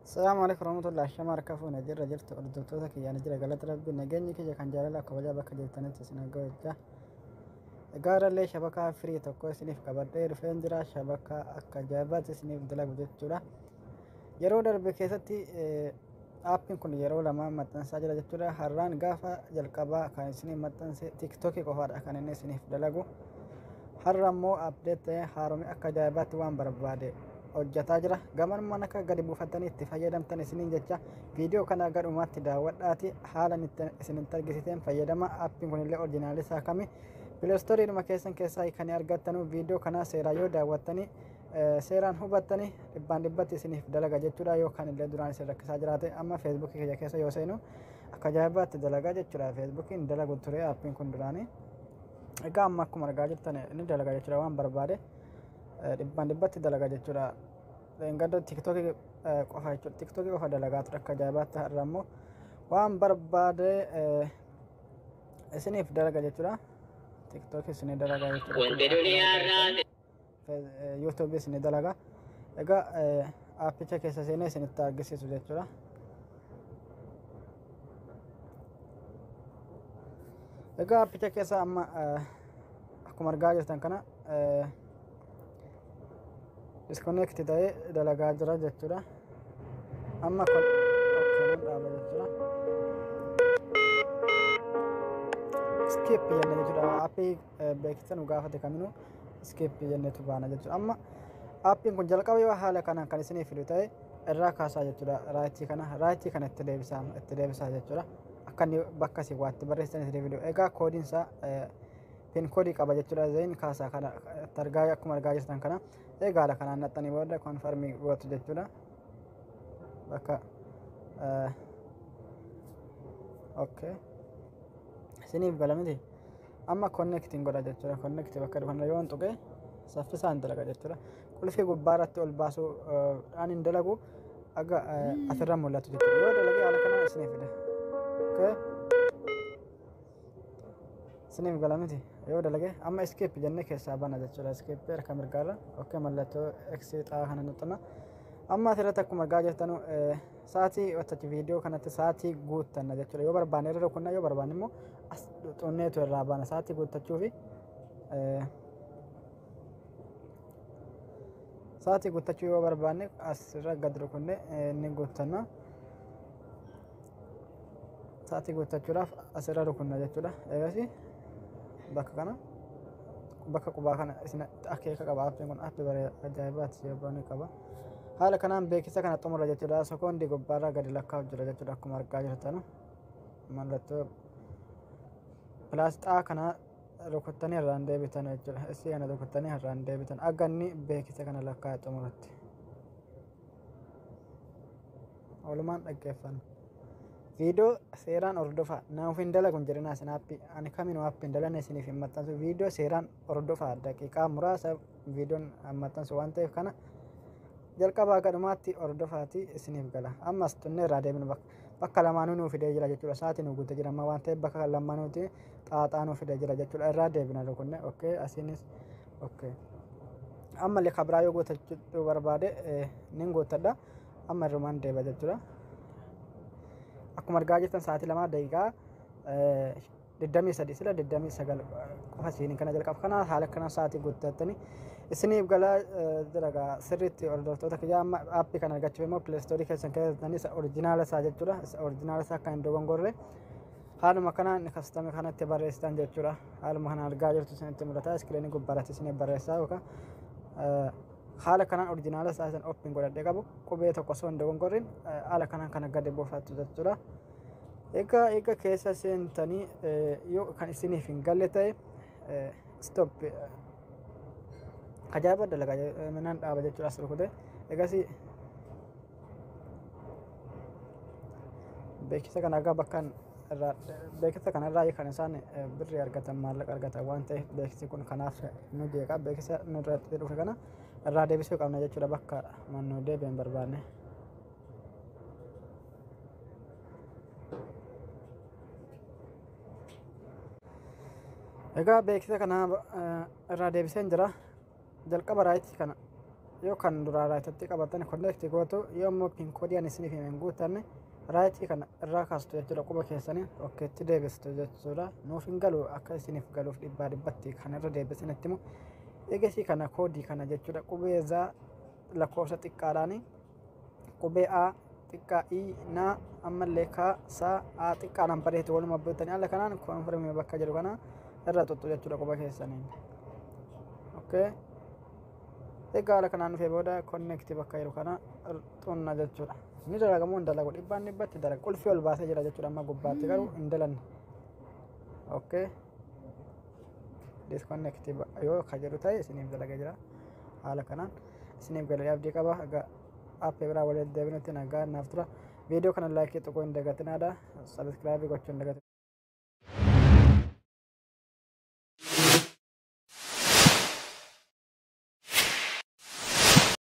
السلام عليكم ورحمة الله شمار كفو نجر جرت أردوتك يعني جرى قالت ربي نجني كي كان جرى لك وجا بك جرت أنت سنجوا جا قال لي شبكة فري تكو سنيف كبدير فين جرى شبكة أكجابات سنيف دلك جتورا يرو درب كيستي أبين كن يرو لما متن ساجرة جتورا هران قافا جلكبا كان سنيف متن تيك توكي كهار كان الناس سنيف دلقو harrammoo abdeettee haaromii akka ajaa'ibaatti waan barbaade hojjetaa jira gaman mana akka gadi buufatanii itti fayyadamtan isiniin jecha viidiyoo kana gadhumaatti daawwadhaati haalan isin argisiteen fayyadama appiin kunillee orjinaalii isaa kami pileestoriidhuma keessaa kan argattanu viidiyoo kana seeraa yoo daawwattanii seeraan hubattanii dhibbaan dhibbatti isiniif dalaga jechuudha yookaan illee duraan isin rakkisaa jiraate amma feesbuukii kiyya keessa yoo seenu akka ajaa'ibaatti dalagaa jechuudha feesbuukiin dalagu ture appiin kun duraanii egaa amma akkuma argaa jirtan inni dalagaa jechuudha waan barbaade dhibbaan dhibbatti dalagaa jechuudha gadda tiktookii qofa jechuudha tiktookii qofa dalagaa ture akka ajaa'ibaatti har'a immoo waan barbaade isiniif dalaga jechuudha tiktookii isinii dalagaa jechuudha yuutuubii isinii dalagaa egaa aappicha keessa seenee isinitti argisiisu jechuudha. Egaa appicha keessa amma akkuma argaa jirtan kana disconnect ta'ee dalagaa jira jechuudha. Amma kan dhaaba jechuudha. Skip jenne jechuudha. Appii beeksisa nu gaafate kaminuu skip jennetu baana jechuudha. Amma appiin kun jalqaba yoo haala kanaan kan isinii fidu ta'e irraa kaasaa jechuudha. Raayitii kana itti deebisaa jechuudha. Kan bakka si waatti barreessan isin video egaa koodiin isaa pin koodii qaba jechuudha zain kaasaa kana targaa akkuma argaa jirtan kana egaa kanaan naxxanii booda konfirmii gootu jechuudha bakka okay isiniif galamiti amma connecting godha jechuudha connect bakka dhufan yoo tuqe saffisaan dalaga jechuudha qulfii gubbaarratti ol baasuu dhaan hin dalagu aga asirra mul'atu jechuudha yoo dalagee haala kana isiniif fida siniif galamiti yoo dalage amma escape jenne keessaa bana jechuudha escape harka mirgaarra okay mallattoo x xaa kana nuxxana amma asirratti akkuma argaa jirtanu sa'aatii wattachi viidiyoo kanatti sa'aatii guuttanna jechuudha yoo barbaanne irra kunna yoo barbaanne immoo as xunneetu irraa bana sa'aatii guuttachuu fi sa'aatii guuttachuu yoo barbaanne asirra gad rukunne inni guuttanna sa'aatii guuttachuudhaaf asirra rukunna jechuudha eegasi bakka kana bakka qubaa kana isin akeeka qaba appiin kun appii ajaa'ibaati jabanii qaba haala kanaan beeksisa kana xumurra jechuudha sekoondii gubbaarraa gadi lakkaa'u jira jechuudha akkuma argaa jirtanu mallattoo pilaasxaa kana rukuttanii irraan deebitan jechuudha isii kana rukuttanii irraan deebitan akka inni beeksisa kana lakkaa'e xumuratti walumaan dhaggeeffanna. Video seeraan ordofa naaf hin dalagu jedhina snappi ani kaminuu appiin dalane isiniif hin maxxansu video seeraan ordofa daqiiqaa muraasa viidiyoon maxxansu waan ta'eef kana jalqabaa gadhumaatti ordofaati isiniif gala ammas tunne irraa deebinu bakka lamaanuu nuuf fidee jira jechuudha sa'aatii nu guutte jira amma waan ta'eef bakka lamaanuuti xaaxaa nuuf fidee jira jechuudha irraa deebina rukunne okay asinis okay amma illee kabraa yoo guuttachuu barbaade nin guuttadha amma irrumaan deeba jechuudha. Akkuma argaa jirtan sa'aatii 2 daqiiqaa 23 sila 29 qofa isiin kana jalqaba kana haala kana sa'aatii guuttattanii isiniif gala dalagaa sirriitti hordoftoota kiyyaa amma aappii kana argachuuf immoo pileestoorii keessan keessatti isa orjinaala isaa jechuudha isa orjinaala isaa kan hin dogongorre haaluma kanaan kastame kanatti barreessitan jechuudha haaluma kana argaa jirtu isinitti mul'ata iskiriinii gubbaarratti isiniif barreessaa yookaan haala kanaan orjinaala isaa isin ooppiin godhadhee qabu qubee tokko osoo hin dogongorrin haala kanaan kana gadi buufattu jechuudha. Egaa keessa seentanii yoo kan isiniif hin galle ta'e stop ajaa'iba dalagaa manaan dhaaba jechuudha as rukute egasii beeksisa kana argaa bakkaan beeksisa kanarraa kan isaan birrii argatan maallaqa argatan waan ta'eef beeksisi kun kanaaf nu jeeqa beeksisa nurratti dhufe kana irraa deebisuu qabna jechuudha bakka mannu deebiin barbaanne. Egaa beeksisa kana irraa deebiseen jira jalqaba raayitii kana yoo kan duraa raayitatti qabattan konneekti gootu yommuu pin koodii ani isiniif himen guuttanne raayitii kana irraa kaastu jechuudha quba keessanii okkeetti deebistu jechuudha nuuf hin galu akka isiniif galuuf dhibbaa dhibbatti kan irra deebisinitti immoo eegasii kana koodii kana jechuudha qubee zaa lakkoofsa xiqqaadhaani qubee a xiqqaa i na ammallee ka sa a xiqqaadhaan bareetu waluma beektanii haala kanaan koonfirmii bakka jedhu kana irra tuttu jechuudha quba keessanii. Okay. Egaa haala kanaan dhufee booda konneektii bakka jiru kana xunna jechuudha. Ni dalagamoo hin dalagu dhibbaan dhibbatti dalaga qulfii ol baasee jira jechuudha amma gubbaatti garuu hin dalanne. Okay. Disconnectii yoo ka jedhu ta'e isiniif dalagee jira haala kanaan isiniif galee abdii qaba. Egaa aappii biraa waliin deebinutti nagaa naaf tura. Viidiyoo kana laayikii tuquu hin dagatinaadha. Sabiskiraabii gochuu hin dagatinaa.